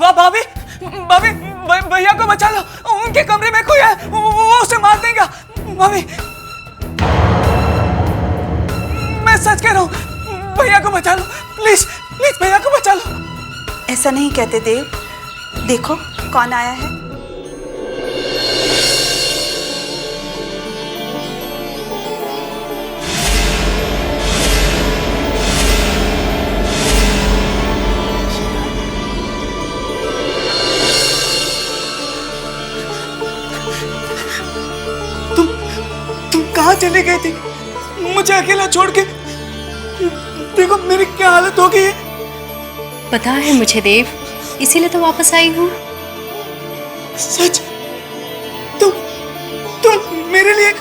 भाभी भाभी भैया को बचा लो, उनके कमरे में कोई है, वो उसे मार देगा। भाभी मैं सच कह रहा हूँ, भैया को बचा लो प्लीज प्लीज, भैया को बचा लो। ऐसा नहीं कहते देव, देखो कौन आया है। तुम कहाँ चली गई थी मुझे अकेला छोड़ के? देखो मेरी क्या हालत हो गई है। पता है मुझे देव, इसीलिए तो वापस आई हूँ। सच? तुम मेरे लिए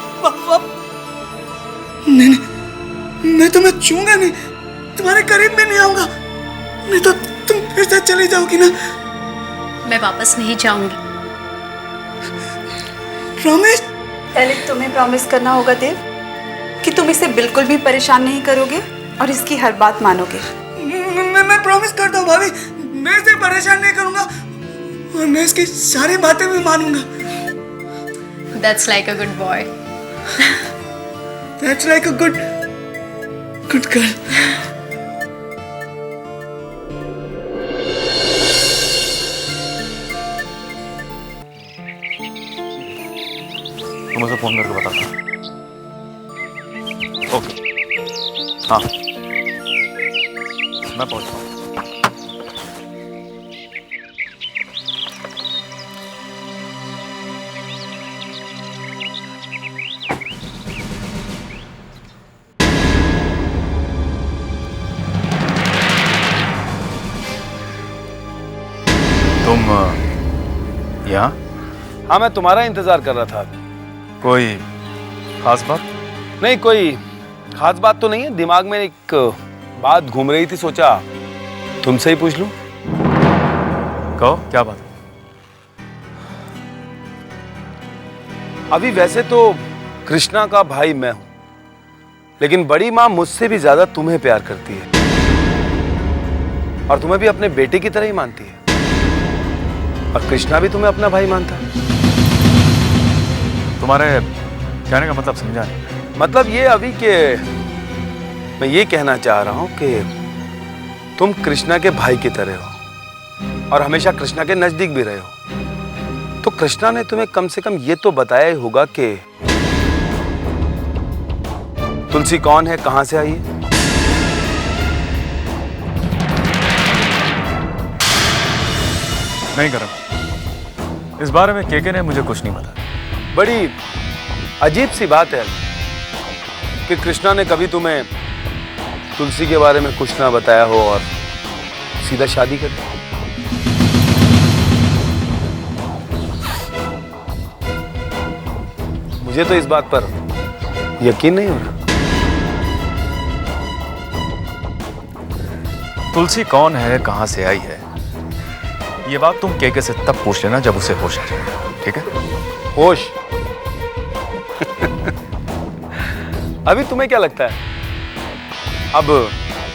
नहीं, मैं तुम्हें छूंगा नहीं, तुम्हारे करीब भी नहीं आऊंगा, नहीं तो तुम फिर से चली जाओगी ना। मैं वापस नहीं जाऊंगी। प्रॉमिस? पहले तुम्हें प्रॉमिस करना होगा देव कि तुम इसे बिल्कुल भी परेशान नहीं करोगे और इसकी हर बात मानोगे। मैं प्रॉमिस करता हूँ भाभी, मैं इसे परेशान नहीं करूंगा और मैं इसकी सारी बातें भी मानूंगा। That's like a good boy. That's like a good girl. तुम मुझे फोन करके बता दो। ओके, हाँ मैं पहुंच रहा हूँ। तुम यहाँ? हाँ, मैं तुम्हारा इंतजार कर रहा था। कोई खास बात? नहीं, कोई खास बात तो नहीं है, दिमाग में एक बात घूम रही थी, सोचा तुमसे ही पूछ लूं। कहो क्या बात? अभी वैसे तो कृष्णा का भाई मैं हूं, लेकिन बड़ी माँ मुझसे भी ज्यादा तुम्हें प्यार करती है और तुम्हें भी अपने बेटे की तरह ही मानती है, और कृष्णा भी तुम्हें अपना भाई मानता है। तुम्हारे कहने का मतलब समझा नहीं। मतलब ये अभी के मैं ये कहना चाह रहा हूं कि तुम कृष्णा के भाई की तरह हो और हमेशा कृष्णा के नजदीक भी रहे हो, तो कृष्णा ने तुम्हें कम से कम ये तो बताया ही होगा कि तुलसी कौन है, कहां से आई है। नहीं करण, इस बारे में केके ने मुझे कुछ नहीं बताया। बड़ी अजीब सी बात है कि कृष्णा ने कभी तुम्हें तुलसी के बारे में कुछ ना बताया हो और सीधा शादी कर दी। मुझे तो इस बात पर यकीन नहीं हो रहा। तुलसी कौन है, कहां से आई है, ये बात तुम केके से तब पूछ लेना जब उसे होश आ जाए, ठीक है? होश? अभी तुम्हें क्या लगता है अब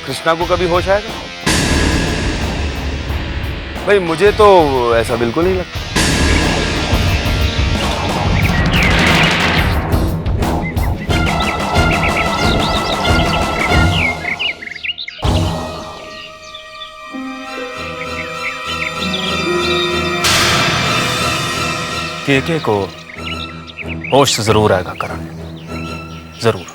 कृष्णा को कभी होश आएगा? भाई मुझे तो ऐसा बिल्कुल नहीं लगता। केके को होश जरूर आएगा करण, जरूर।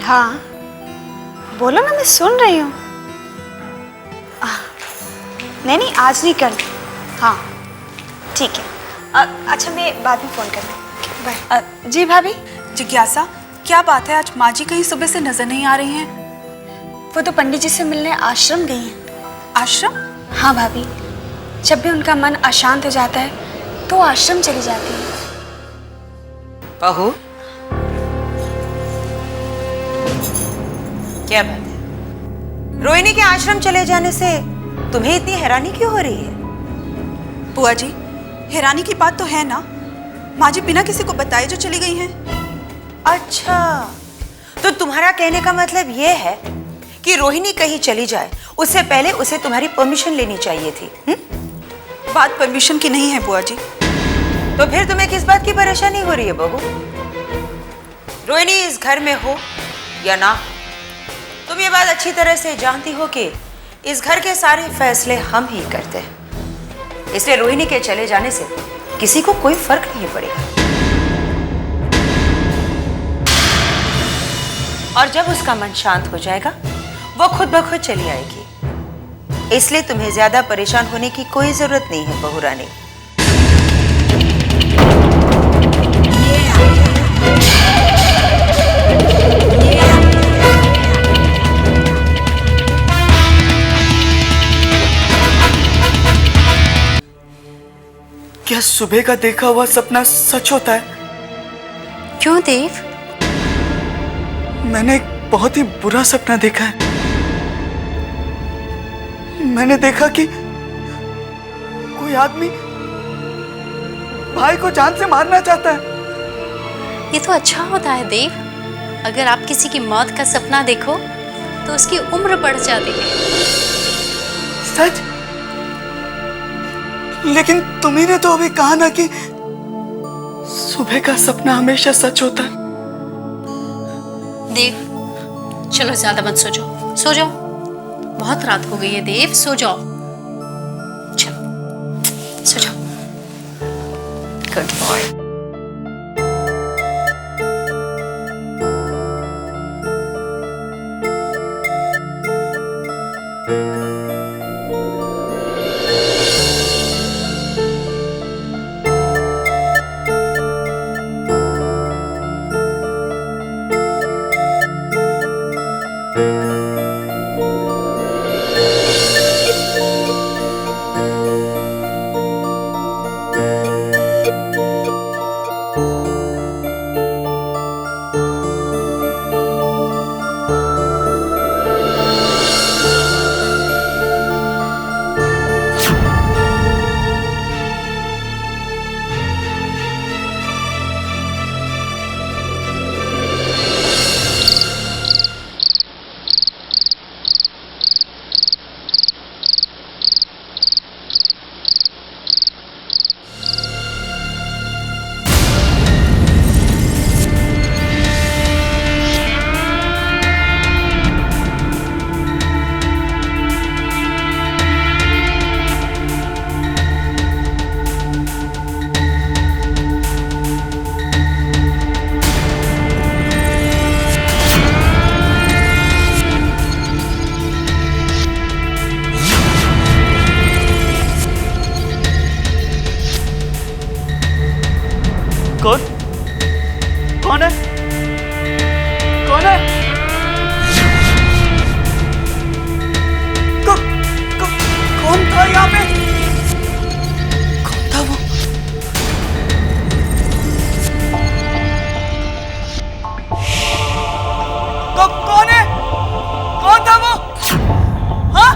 हाँ बोलो ना, मैं सुन रही हूँ। नहीं नहीं, आज नहीं, कल। हाँ ठीक है। अच्छा मैं बाद में फ़ोन करती हूँ, बाय। जी भाभी। जिज्ञासा, क्या बात है, आज माँ जी कहीं सुबह से नजर नहीं आ रही हैं? वो तो पंडित जी से मिलने आश्रम गई हैं। आश्रम? हाँ भाभी, जब भी उनका मन अशांत हो जाता है तो आश्रम चली जाती है। बहू, क्या बात है? रोहिणी के आश्रम चले जाने से तुम्हें इतनी हैरानी क्यों हो रही है? बुआ जी, हैरानी की बात तो है ना, माँ जी बिना किसी को बताए जो चली गई हैं। अच्छा, तो तुम्हारा कहने का मतलब यह है कि रोहिणी कहीं चली जाए उससे पहले उसे तुम्हारी परमिशन लेनी चाहिए थी। बात परमिशन की नहीं है बुआ जी। तो फिर तुम्हें किस बात की परेशानी हो रही है बहू? रोहिणी इस घर में हो या ना, तुम ये बात अच्छी तरह से जानती हो कि इस घर के सारे फैसले हम ही करते हैं, इसलिए रोहिणी के चले जाने से किसी को कोई फर्क नहीं पड़ेगा। और जब उसका मन शांत हो जाएगा वो खुद ब खुद चली आएगी, इसलिए तुम्हें ज्यादा परेशान होने की कोई जरूरत नहीं है बहू रानी। क्या सुबह का देखा हुआ सपना सच होता है? क्यों देव? मैंने एक बहुत ही बुरा सपना देखा है। मैंने देखा कि कोई आदमी भाई को जान से मारना चाहता है। ये तो अच्छा होता है देव। अगर आप किसी की मौत का सपना देखो तो उसकी उम्र बढ़ जाती है। सच? लेकिन तुम्ही ने तो अभी कहा ना कि सुबह का सपना हमेशा सच होता है। देव चलो ज्यादा मत सोचो, सो जाओ। बहुत रात हो गई है देव, सो जाओ। चलो सो जाओ। Good boy. कौन? कौन है? कौन है? कौन था यहाँ पे? कौन था वो? कौन है? कौन था वो? हाँ?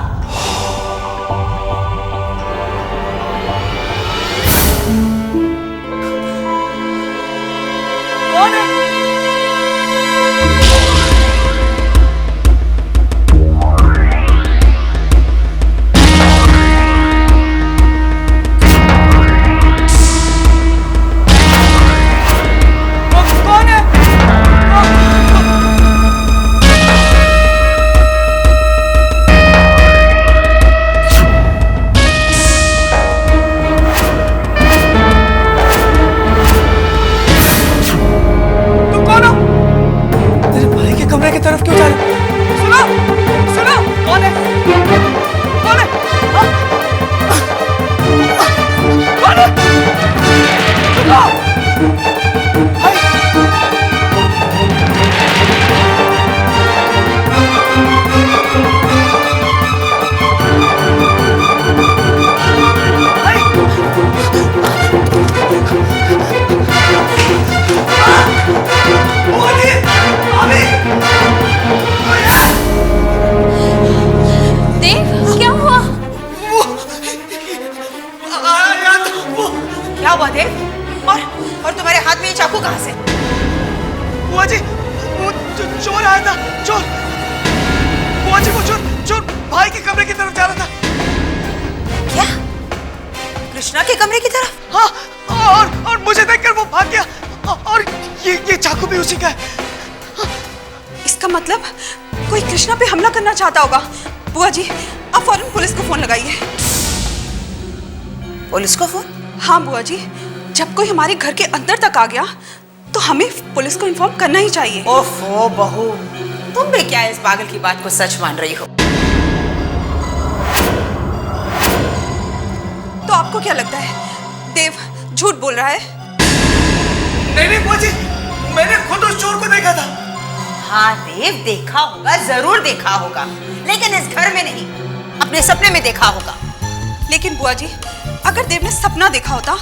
कौन है? तुम्हारे कमरे की तरफ। हाँ, और मुझे देखकर वो भाग गया और ये चाकू भी उसी का है। इसका मतलब कोई कृष्णा पे हमला करना चाहता होगा। बुआ जी, आप फौरन पुलिस को फोन लगाइए। पुलिस को फोन? हाँ बुआ जी, जब कोई हमारे घर के अंदर तक आ गया तो हमें पुलिस को इन्फॉर्म करना ही चाहिए। ओफो बहू, तुम भी क्या इस पागल की बात को सच मान रही हो? तो आपको क्या लगता है देव झूठ बोल रहा है? नहीं बुआ जी, मैंने खुद उस चोर को देखा था। हाँ देव, देखा होगा, जरूर देखा होगा, लेकिन इस घर में नहीं, अपने सपने में देखा होगा। लेकिन बुआ जी, अगर देव ने सपना देखा होता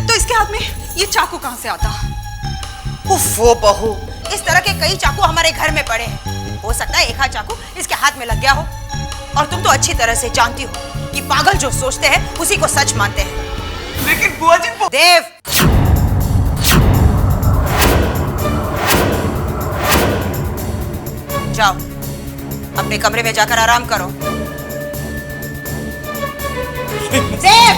तो इसके हाथ में ये चाकू कहाँ से आता? उफ़ो बहू, इस तरह के कई चाकू हमारे घर में पड़े हैं। हो सकता है एक हाथ चाकू इसके हाथ में लग गया हो। और तुम तो अच्छी तरह से जानती हो कि पागल जो सोचते हैं उसी को सच मानते हैं। लेकिन बुआ जी वो... देव, जाओ अपने कमरे में जाकर आराम करो। देव!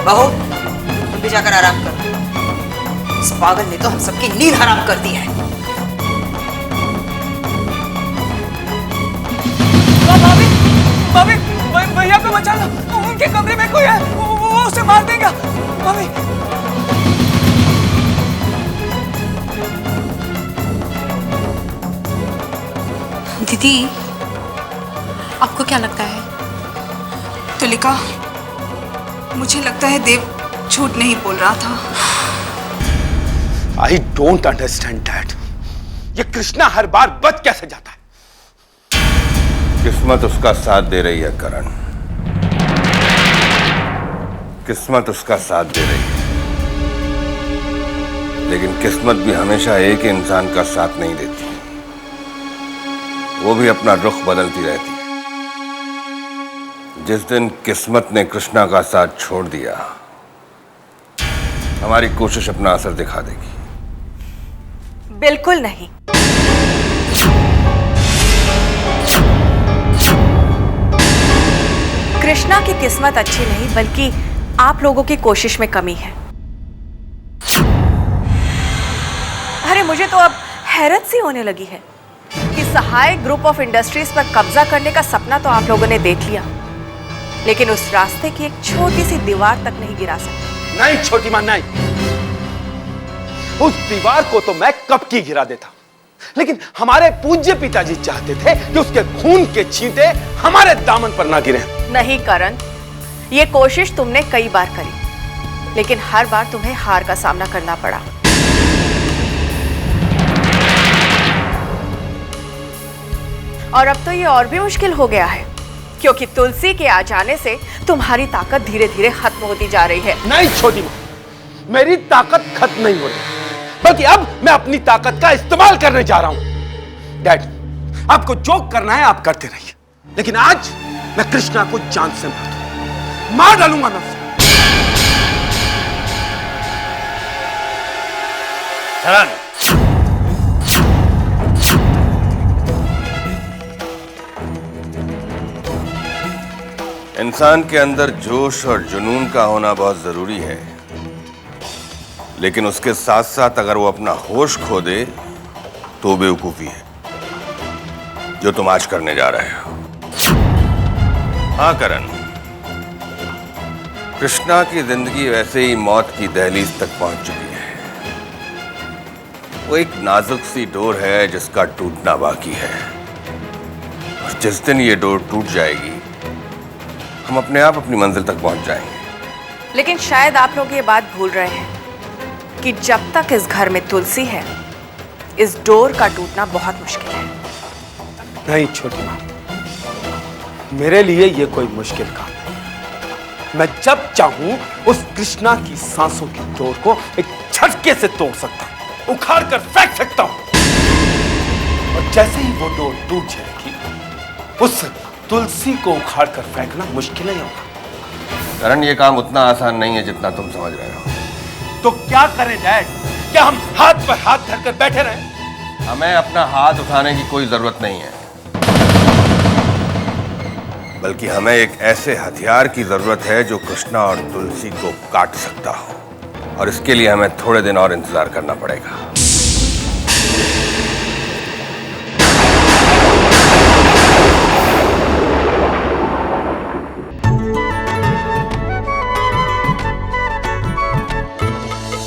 बहू, तुम भी जाकर आराम करो। इस पागल ने तो हम सबकी नींद हराम कर दी है। भाभी, भैया को बचा लो, उनके कमरे में कोई है, वो उसे मार देगा। भाभी, दीदी, आपको क्या लगता है? तुलिका, मुझे लगता है देव झूठ नहीं बोल रहा था। I don't understand dad. ये कृष्णा हर बार बच कैसे जाता है? किस्मत उसका साथ दे रही है करण, किस्मत उसका साथ दे रही है। लेकिन किस्मत भी हमेशा एक इंसान का साथ नहीं देती, वो भी अपना रुख बदलती रहती है। जिस दिन किस्मत ने कृष्णा का साथ छोड़ दिया, हमारी कोशिश अपना असर दिखा देगी। बिल्कुल नहीं। कृष्णा की किस्मत अच्छी नहीं, बल्कि आप लोगों की कोशिश में कमी है। अरे मुझे तो अब हैरत सी होने लगी है कि सहाय ग्रुप ऑफ इंडस्ट्रीज पर कब्जा करने का सपना तो आप लोगों ने देख लिया, लेकिन उस रास्ते की एक छोटी सी दीवार तक नहीं गिरा सकते। नहीं छोटी मां, नहीं। उस दीवार को तो मैं कब की गिरा देता, लेकिन हमारे पूज्य पिताजी चाहते थे कि उसके खून के छींटे हमारे दामन पर ना गिरे। नहीं करण, ये कोशिश तुमने कई बार करी, लेकिन हर बार तुम्हें हार का सामना करना पड़ा। और अब तो ये और भी मुश्किल हो गया है, क्योंकि तुलसी के आ जाने से तुम्हारी ताकत धीरे धीरे खत्म होती जा रही है। नहीं छोटी मां, मेरी ताकत खत्म नहीं हो रही, बल्कि अब मैं अपनी ताकत का इस्तेमाल करने जा रहा हूं। डैड, आपको जो करना है आप करते रहिए, लेकिन आज मैं कृष्णा को जान से मार डालूंगा मैं उसे। इंसान के अंदर जोश और जुनून का होना बहुत जरूरी है, लेकिन उसके साथ साथ अगर वो अपना होश खो दे तो बेवकूफी है, जो तुम आज करने जा रहे हो। हाँ करण, कृष्णा की जिंदगी वैसे ही मौत की दहलीज तक पहुंच चुकी है। वो एक नाजुक सी डोर है जिसका टूटना बाकी है, और जिस दिन ये डोर टूट जाएगी हम अपने आप अपनी मंजिल तक पहुंच जाएंगे। लेकिन शायद आप लोग ये बात भूल रहे हैं कि जब तक इस घर में तुलसी है, इस डोर का टूटना बहुत मुश्किल है। नहीं छोटी मां, मेरे लिए ये कोई मुश्किल काम नहीं। मैं जब चाहूं उस कृष्णा की सांसों की डोर को एक झटके से तोड़ सकता हूं, उखाड़ कर फेंक सकता हूं, और जैसे ही वो डोर टूट जाएगी, उस तुलसी को उखाड़ कर फेंकना मुश्किल नहीं होगा। करण, ये काम उतना आसान नहीं है जितना तुम समझ रहे हो। तो क्या करें डैड? क्या हम हाथ पर हाथ धरकर बैठे रहे? हमें अपना हाथ उठाने की कोई जरूरत नहीं है, बल्कि हमें एक ऐसे हथियार की जरूरत है जो कृष्णा और तुलसी को काट सकता हो, और इसके लिए हमें थोड़े दिन और इंतजार करना पड़ेगा।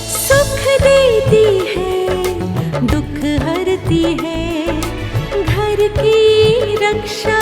सुख देती है, दुख हरती है, घर की रक्षा